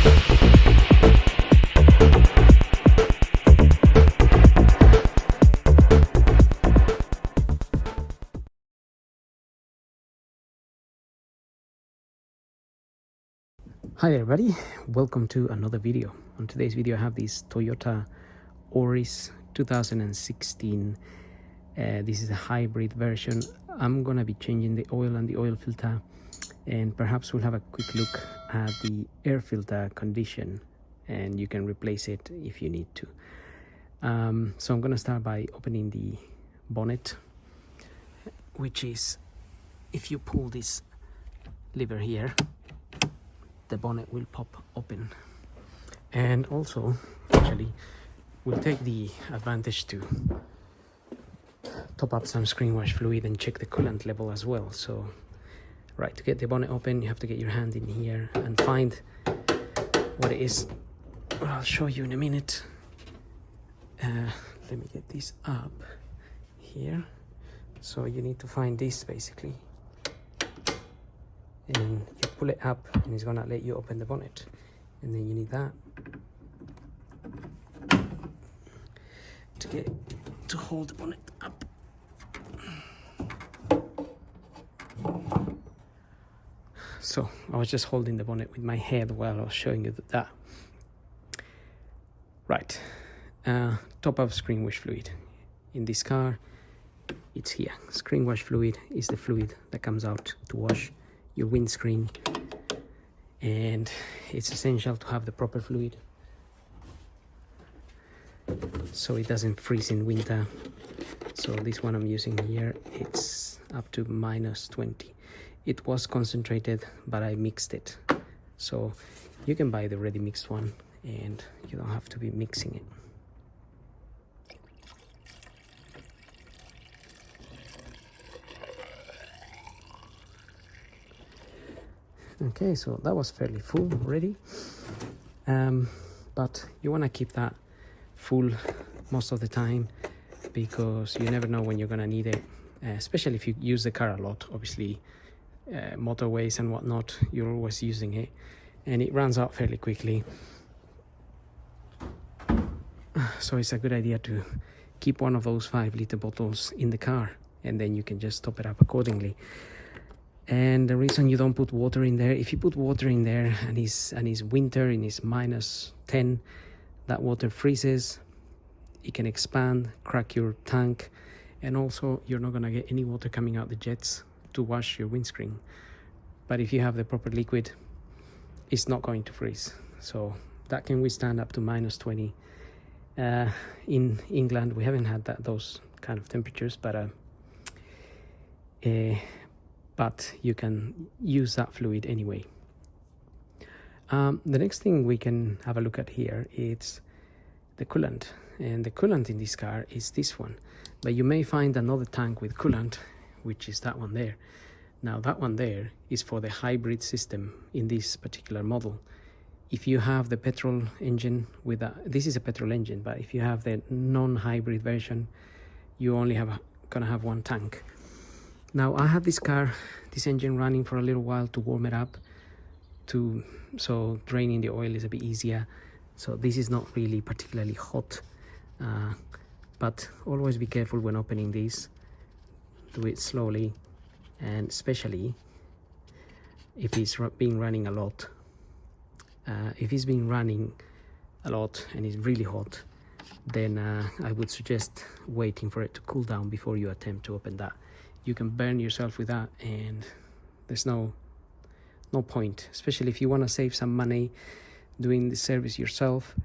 Hi everybody, welcome to another video. On today's video I have this Toyota Auris 2016. This is a hybrid version. I'm gonna be changing the oil and the oil filter, and perhaps we'll have a quick look at the air filter condition, and you can replace it if you need to. So I'm gonna start by opening the bonnet, which is, if you pull this lever here, the bonnet will pop open. And also, actually, we'll take the advantage to top up some screen wash fluid and check the coolant level as well. So, right, to get the bonnet open, you have to get your hand in here and find what it is. Well, I'll show you in a minute. Let me get this up here. So you need to find this basically, and you pull it up and it's gonna let you open the bonnet, and then you need that to hold the bonnet up. So I was just holding the bonnet with my head while I was showing you that. Right, top up screen wash fluid. In this car, it's here. Screen wash fluid is the fluid that comes out to wash your windscreen, and it's essential to have the proper fluid so it doesn't freeze in winter. So this one I'm using here, it's up to -20. It was concentrated, but I mixed it, so you can buy the ready mixed one and you don't have to be mixing it. Okay, so that was fairly full already, but you want to keep that full most of the time, because you never know when you're going to need it, especially if you use the car a lot. Obviously, motorways and whatnot, you're always using it, and it runs out fairly quickly. So it's a good idea to keep one of those 5-liter bottles in the car, and then you can just top it up accordingly. And the reason you don't put water in there, if you put water in there and it's winter and it's -10, that water freezes, it can expand, crack your tank, and also you're not going to get any water coming out the jets to wash your windscreen. But if you have the proper liquid, it's not going to freeze, so that can withstand up to -20. In England we haven't had those kind of temperatures, but you can use that fluid anyway. The next thing we can have a look at here is the coolant, and the coolant in this car is this one, but you may find another tank with coolant, which is that one there. Now that one there is for the hybrid system in this particular model. If you have the petrol engine with this is a petrol engine, but if you have the non-hybrid version, you only gonna have one tank. Now I had this engine running for a little while to warm it up, so draining the oil is a bit easier. So this is not really particularly hot, but always be careful when opening these. Do it slowly, and especially if it's been running a lot. If it's been running a lot and it's really hot, then I would suggest waiting for it to cool down before you attempt to open that. You can burn yourself with that, and there's no point, especially if you want to save some money doing the service yourself.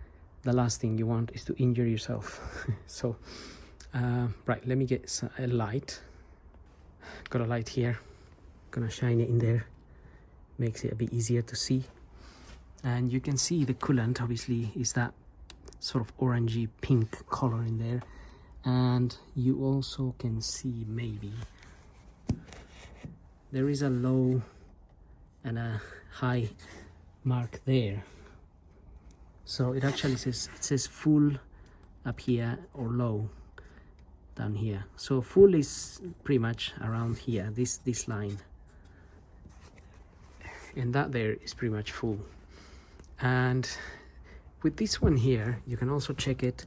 The last thing you want is to injure yourself. So right, let me get a light. Got a light here, gonna shine it in there, makes it a bit easier to see. And you can see the coolant obviously is that sort of orangey pink color in there, and you also can see maybe there is a low and a high mark there. So it actually says full up here or low down here. So full is pretty much around here, this line, and that there is pretty much full. And with this one here, you can also check it.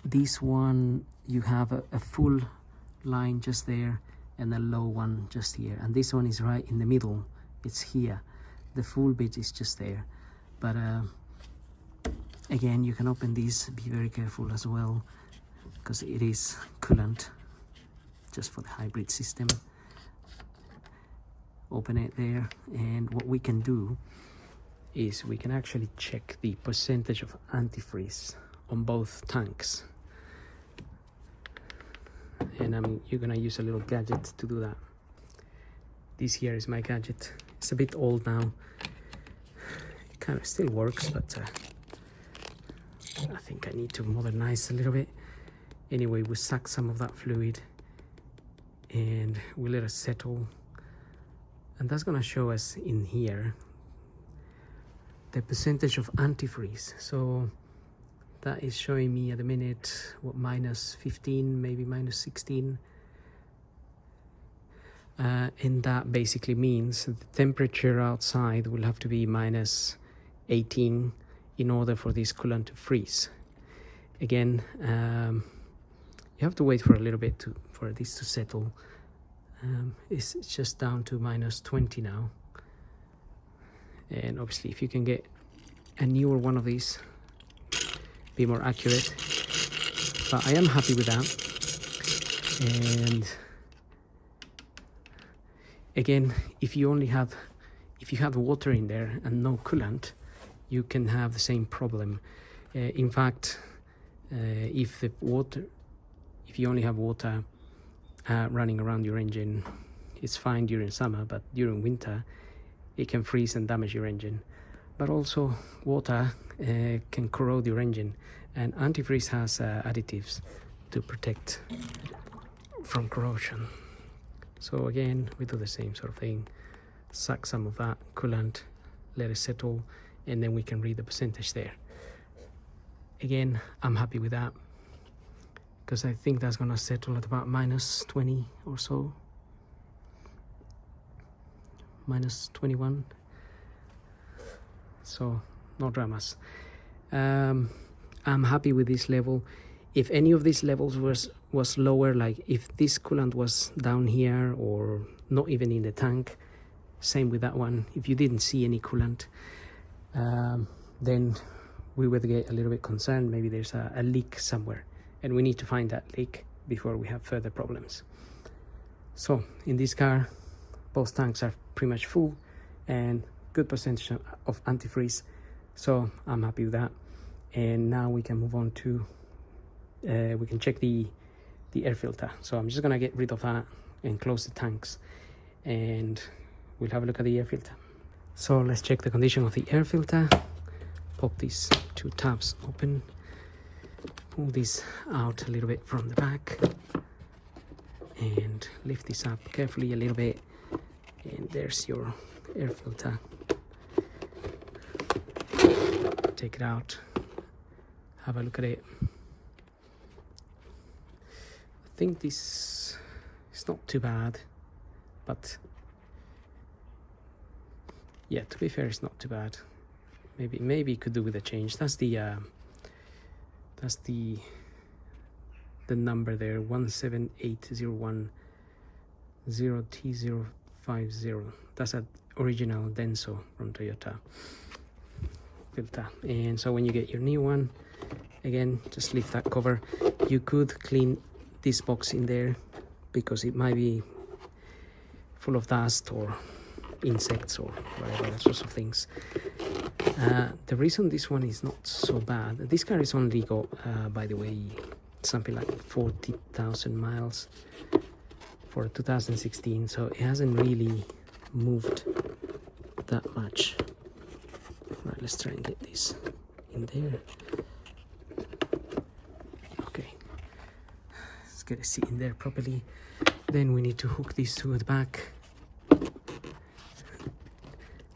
This one, you have a full line just there and a low one just here, and this one is right in the middle. It's here. The full bit is just there. But again, you can open this. Be very careful as well, because it is coolant just for the hybrid system. Open it there, and what we can do is we can actually check the percentage of antifreeze on both tanks. And you're gonna use a little gadget to do that. This here is my gadget. It's a bit old now. It kind of still works, but I think I need to modernize a little bit. Anyway, we suck some of that fluid and we let it settle. And that's gonna show us in here the percentage of antifreeze. So that is showing me at the minute, what, minus 15, maybe minus 16. And that basically means the temperature outside will have to be minus 18 in order for this coolant to freeze. Again, you have to wait for a little bit for this to settle. It's just down to minus 20 now. And obviously, if you can get a newer one of these, be more accurate. But I am happy with that. And again, if you have water in there and no coolant, you can have the same problem. In fact, if you only have water running around your engine, it's fine during summer, but during winter it can freeze and damage your engine. But also water can corrode your engine, and antifreeze has additives to protect from corrosion. So again, we do the same sort of thing. Suck some of that coolant, let it settle, and then we can read the percentage there. Again, I'm happy with that, because I think that's gonna settle at about minus 20 or so. Minus 21. So no dramas. I'm happy with this level. If any of these levels was lower, like if this coolant was down here or not even in the tank, same with that one. If you didn't see any coolant, then we would get a little bit concerned. Maybe there's a leak somewhere, and we need to find that leak before we have further problems. So in this car, both tanks are pretty much full and good percentage of antifreeze, so I'm happy with that. And now we can move on to we can check the air filter. So I'm just gonna get rid of that and close the tanks, and we'll have a look at the air filter. So let's check the condition of the air filter. Pop these two tabs open, pull this out a little bit from the back, and lift this up carefully a little bit, and there's your air filter. Take it out, have a look at it. I think this is not too bad, but yeah, to be fair, it's not too bad. Maybe it could do with a change. That's the number there, 17801-0T050. That's an original Denso from Toyota filter. And so when you get your new one, again, just lift that cover. You could clean this box in there because it might be full of dust or insects or whatever, all sorts of things. The reason this one is not so bad, this car is only got, by the way, something like 40,000 miles for 2016, so it hasn't really moved that much. Right, let's try and get this in there. Okay, let's get a seat in there properly. Then we need to hook this to the back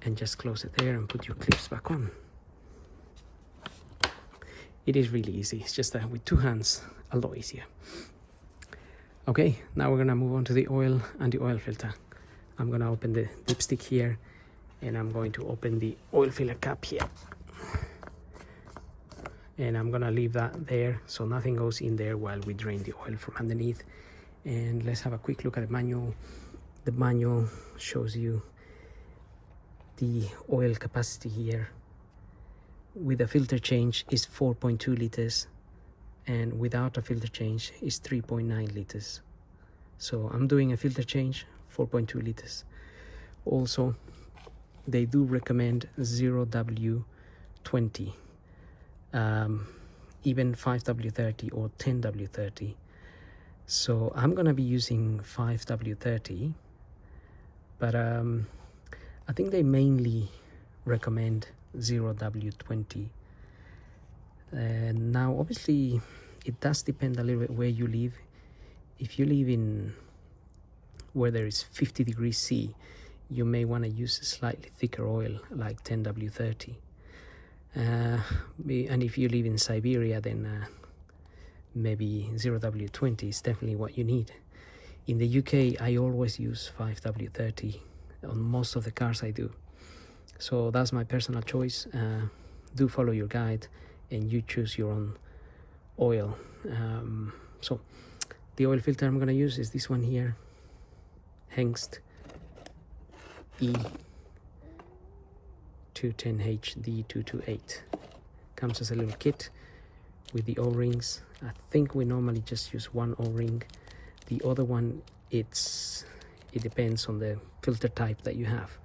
and just close it there and put your clips back on. It is really easy. It's just that with two hands, a lot easier. Okay, now we're gonna move on to the oil and the oil filter. I'm gonna open the dipstick here and I'm going to open the oil filler cap here, and I'm gonna leave that there so nothing goes in there while we drain the oil from underneath. And let's have a quick look at the manual. The manual shows you the oil capacity here. With a filter change is 4.2 liters, and without a filter change is 3.9 liters. So I'm doing a filter change, 4.2 liters. Also, they do recommend 0W20, even 5W30 or 10W30. So I'm gonna be using 5W30, but I think they mainly recommend 0W20. And now obviously it does depend a little bit where you live. If you live in where there is 50 degrees C, you may want to use a slightly thicker oil like 10W30. And if you live in Siberia, then maybe 0W20 is definitely what you need. In the UK, I always use 5W30 on most of the cars I do. So that's my personal choice. Do follow your guide and you choose your own oil. So the oil filter I'm going to use is this one here, Hengst E210HD228. Comes as a little kit with the O-rings. I think we normally just use one O-ring. The other one, it depends on the filter type that you have.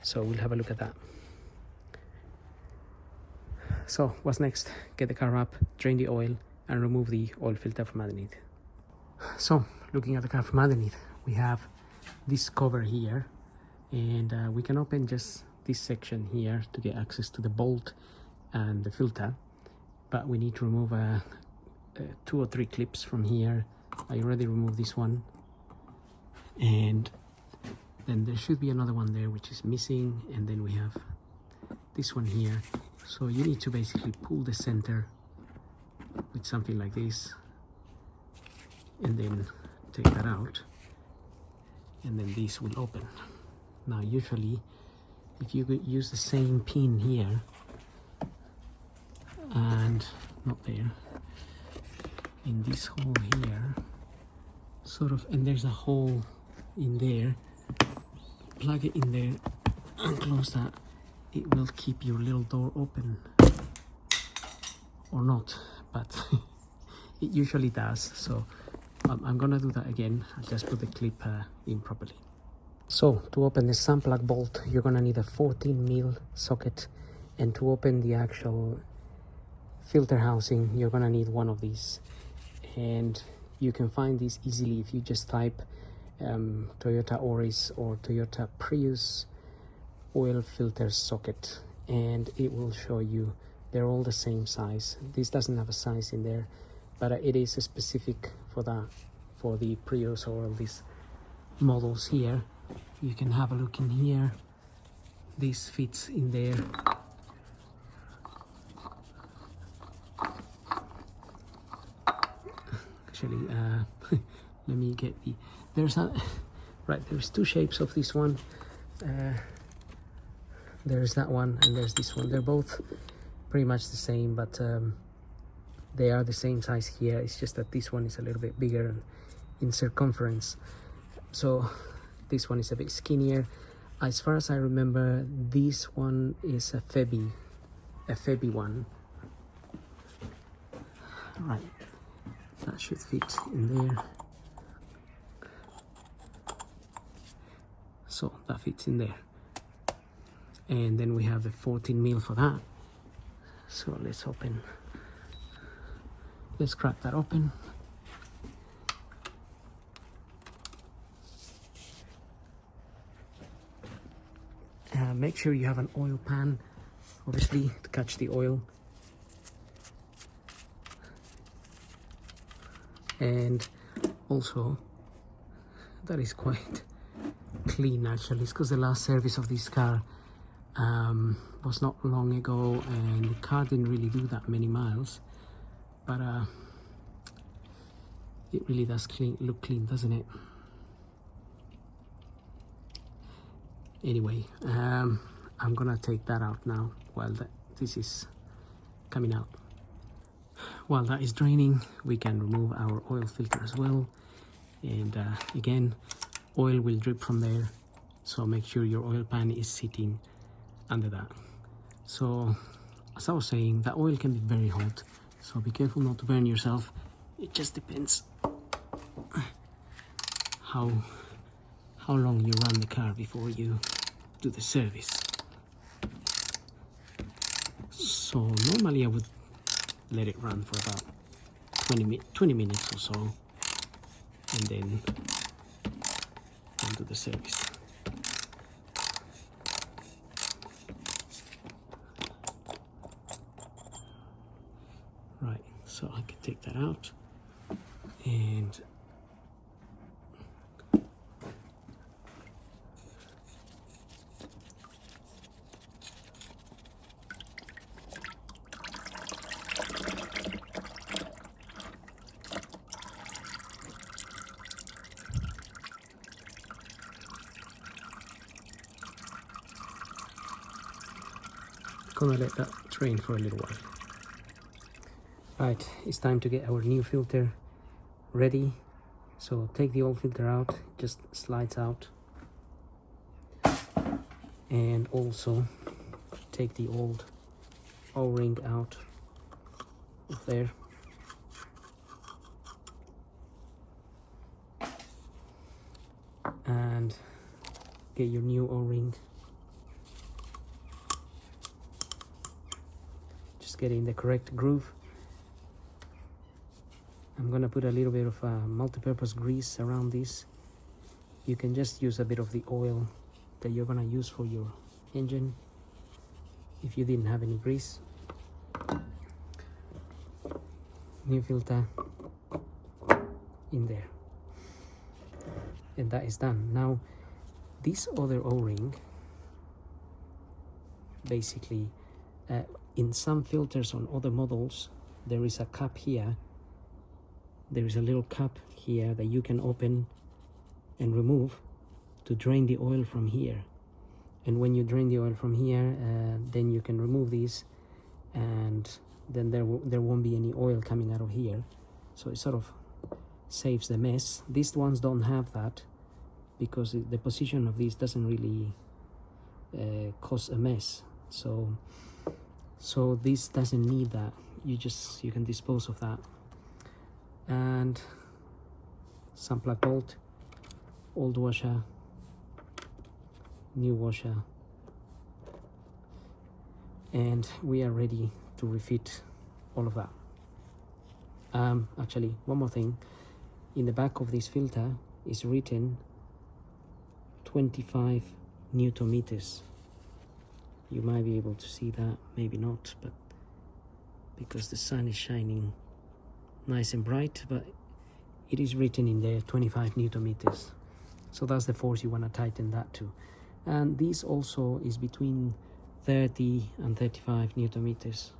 So we'll have a look at that. So what's next? Get the car up, drain the oil, and remove the oil filter from underneath. So looking at the car from underneath, we have this cover here, and we can open just this section here to get access to the bolt and the filter, but we need to remove 2 or 3 clips from here. I already removed this one, and then there should be another one there which is missing, and then we have this one here. So you need to basically pull the center with something like this, and then take that out, and then this will open. Now usually if you could use the same pin here and not there, in this hole here, sort of, and there's a hole in there, plug it in there and close that. It will keep your little door open, or not, but it usually does. So I'm gonna do that again. I'll just put the clip in properly. So to open the sun plug bolt, you're gonna need a 14mm socket, and to open the actual filter housing, you're gonna need one of these. And you can find these easily if you just type Toyota Auris or Toyota Prius oil filter socket, and it will show you they're all the same size. This doesn't have a size in there, but it is specific for that, for the Prius or all these models here. You can have a look in here. This fits in there. Actually, let me get the, there's a, right, there's 2 shapes of this one. There's that one and there's this one. They're both pretty much the same, but they are the same size here. It's just that this one is a little bit bigger in circumference, so this one is a bit skinnier. As far as I remember, this one is a Febi one. Right, that should fit in there. So that fits in there. And then we have the 14mm for that. So let's crack that open. Make sure you have an oil pan, obviously, to catch the oil. And also, that is quite clean actually. It's because the last service of this car was not long ago, and the car didn't really do that many miles, but it really does look clean, doesn't it? Anyway, I'm gonna take that out now while this is coming out. While that is draining, we can remove our oil filter as well. And again, oil will drip from there, so make sure your oil pan is sitting under that. So as I was saying, the oil can be very hot, so be careful not to burn yourself. It just depends how long you run the car before you do the service. So normally I would let it run for about 20 minutes or so, and then do the service. Right, so I can take that out and gonna let that drain for a little while. Right, it's time to get our new filter ready. So take the old filter out, just slides out, and also take the old O-ring out of there. And get your new O-ring. Get in the correct groove. I'm gonna put a little bit of multi-purpose grease around this. You can just use a bit of the oil that you're gonna use for your engine if you didn't have any grease. New filter in there, and that is done. Now this other O-ring, basically in some filters on other models, there is a cap here. There is a little cap here that you can open and remove to drain the oil from here. And when you drain the oil from here, then you can remove these, and then there won't be any oil coming out of here. So it sort of saves the mess. These ones don't have that because the position of these doesn't really cause a mess. So this doesn't need that. You can dispose of that. And some plug bolt, old washer, new washer, and we are ready to refit all of that. Actually, one more thing. In the back of this filter is written 25 Newton meters. You might be able to see that, maybe not, but because the sun is shining nice and bright, but it is written in there 25 Newton meters. So that's the force you want to tighten that to. And this also is between 30 and 35 Newton meters.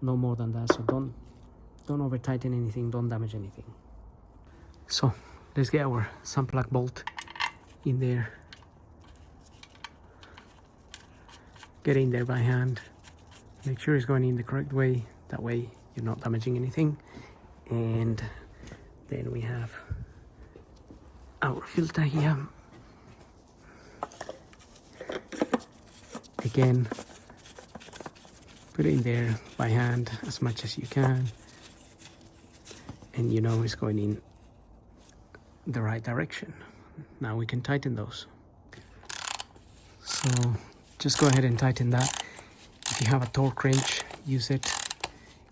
No more than that, so don't over tighten anything, don't damage anything. So let's get our sun plug bolt in there. Get in there by hand, make sure it's going in the correct way, that way you're not damaging anything. And then we have our filter here. Again, put it in there by hand as much as you can, and you know it's going in the right direction. Now we can tighten those. So just go ahead and tighten that. If you have a torque wrench, use it.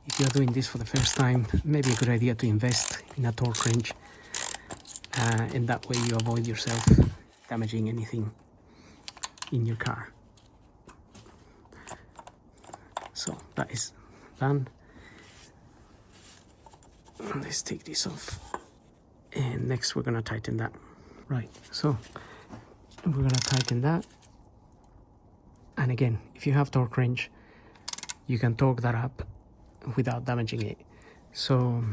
If you're doing this for the first time, maybe a good idea to invest in a torque wrench, and that way you avoid yourself damaging anything in your car. So that is done. Let's take this off, and next we're gonna tighten that. Right, so we're gonna tighten that. And again, if you have torque wrench, you can torque that up without damaging it. So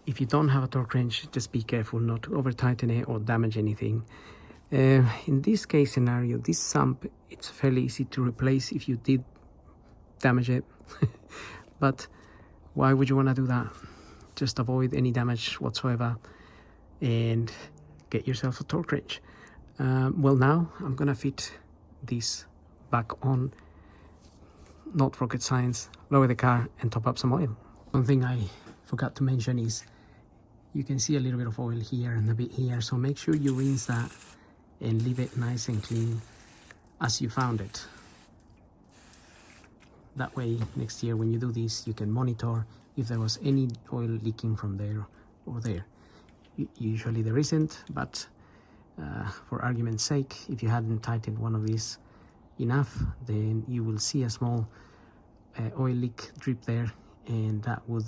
if you don't have a torque wrench, just be careful not to over tighten it or damage anything. In this case scenario, this sump, it's fairly easy to replace if you did damage it. But why would you want to do that? Just avoid any damage whatsoever and get yourself a torque wrench. Well, now I'm gonna fit this back on. Not rocket science. Lower the car and top up some oil. One thing I forgot to mention is you can see a little bit of oil here and a bit here, so make sure you rinse that and leave it nice and clean as you found it. That way next year when you do this, you can monitor if there was any oil leaking from there or there. Usually there isn't, but for argument's sake, if you hadn't tightened one of these enough, then you will see a small oil leak drip there, and that would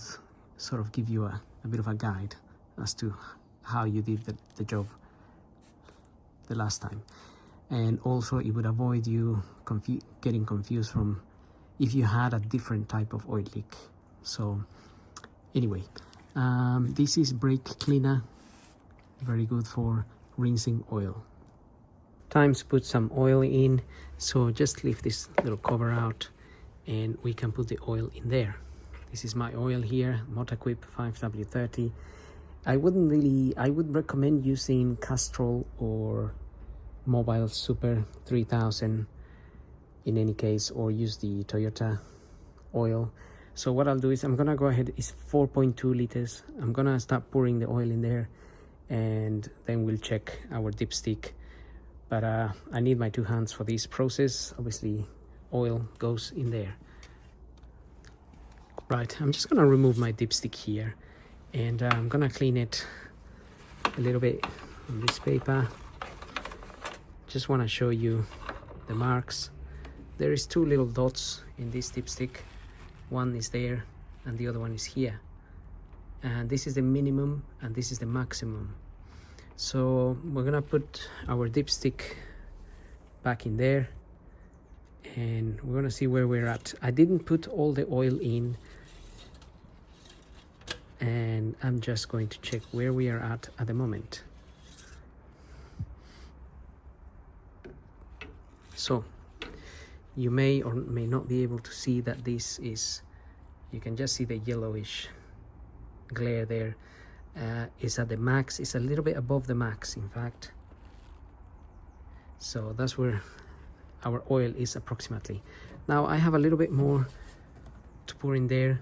sort of give you a bit of a guide as to how you did the job the last time. And also it would avoid you getting confused from if you had a different type of oil leak. So anyway, this is brake cleaner, very good for rinsing oil. Time to put some oil in, so just lift this little cover out and we can put the oil in there. This is my oil here, Motoquip 5W30. I would recommend using Castrol or Mobile Super 3000 in any case, or use the Toyota oil. So what I'll do is I'm gonna go ahead, it's 4.2 liters. I'm gonna start pouring the oil in there and then we'll check our dipstick. But I need my two hands for this process. Obviously oil goes in there. Right, I'm just gonna remove my dipstick here and I'm gonna clean it a little bit on this paper. Just wanna show you the marks. There is two little dots in this dipstick. One is there and the other one is here. And this is the minimum and this is the maximum. So we're gonna put our dipstick back in there and we're gonna see where we're at. I didn't put all the oil in and I'm just going to check where we are at the moment. So you may or may not be able to see that this is, you can just see the yellowish glare there. Is at the max, it's a little bit above the max in fact. So that's where our oil is approximately. Now I have a little bit more to pour in there,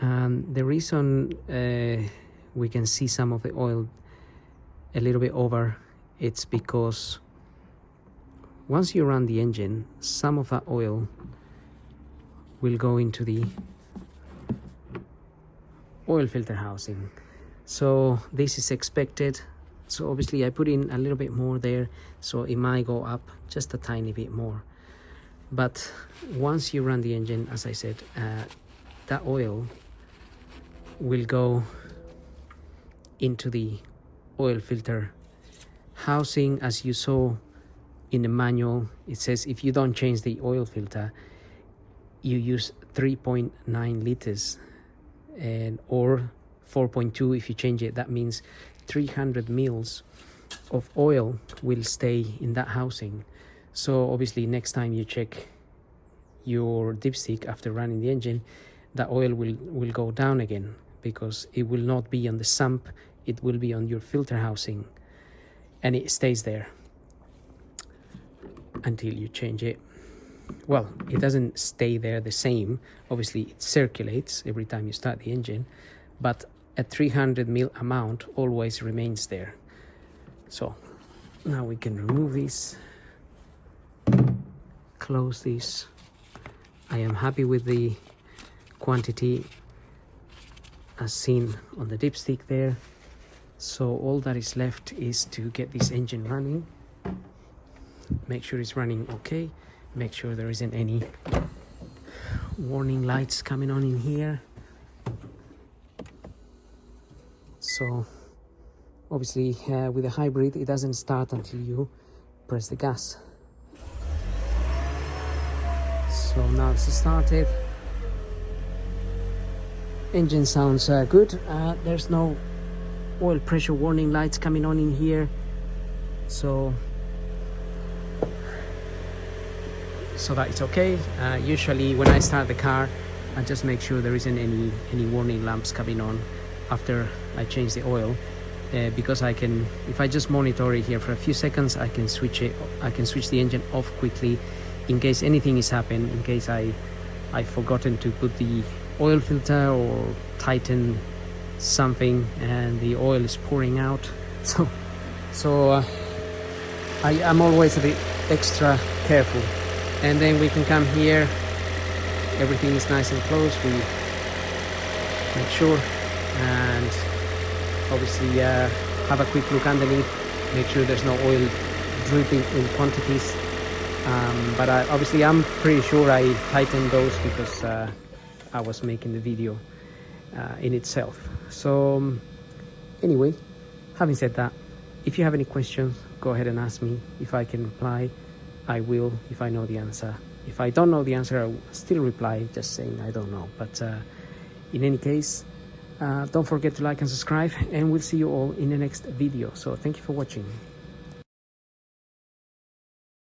and the reason we can see some of the oil a little bit over, it's because once you run the engine, some of that oil will go into the oil filter housing. So this is expected. So obviously I put in a little bit more there, so it might go up just a tiny bit more. But once you run the engine, as I said, that oil will go into the oil filter housing. As you saw in the manual, it says if you don't change the oil filter, you use 3.9 liters and or 4.2 if you change it. That means 300 mils of oil will stay in that housing. So obviously next time you check your dipstick after running the engine, the oil will go down again, because it will not be on the sump, it will be on your filter housing, and it stays there until you change it. Well, it doesn't stay there the same, obviously it circulates every time you start the engine, but a 300 mil amount always remains there. So now we can remove this, close this. I am happy with the quantity as seen on the dipstick there. So all that is left is to get this engine running, make sure it's running okay, make sure there isn't any warning lights coming on in here. So obviously with a hybrid it doesn't start until you press the gas. So now it's started. Engine sounds good. There's no oil pressure warning lights coming on in here. so that it's okay. Usually when I start the car, I just make sure there isn't any warning lamps coming on after I change the oil, because I can, if I just monitor it here for a few seconds, I can switch the engine off quickly in case anything is happening, in case I've forgotten to put the oil filter or tighten something and the oil is pouring out. So I'm always a bit extra careful. And then we can come here, everything is nice and close, we make sure, and obviously have a quick look underneath, make sure there's no oil dripping in quantities. But obviously I'm pretty sure I tightened those because I was making the video in itself. So anyway, having said that, if you have any questions, go ahead and ask me. If I can reply, I will. If I know the answer, if I don't know the answer, I will still reply just saying I don't know. But in any case, don't forget to like and subscribe, and we'll see you all in the next video. So thank you for watching.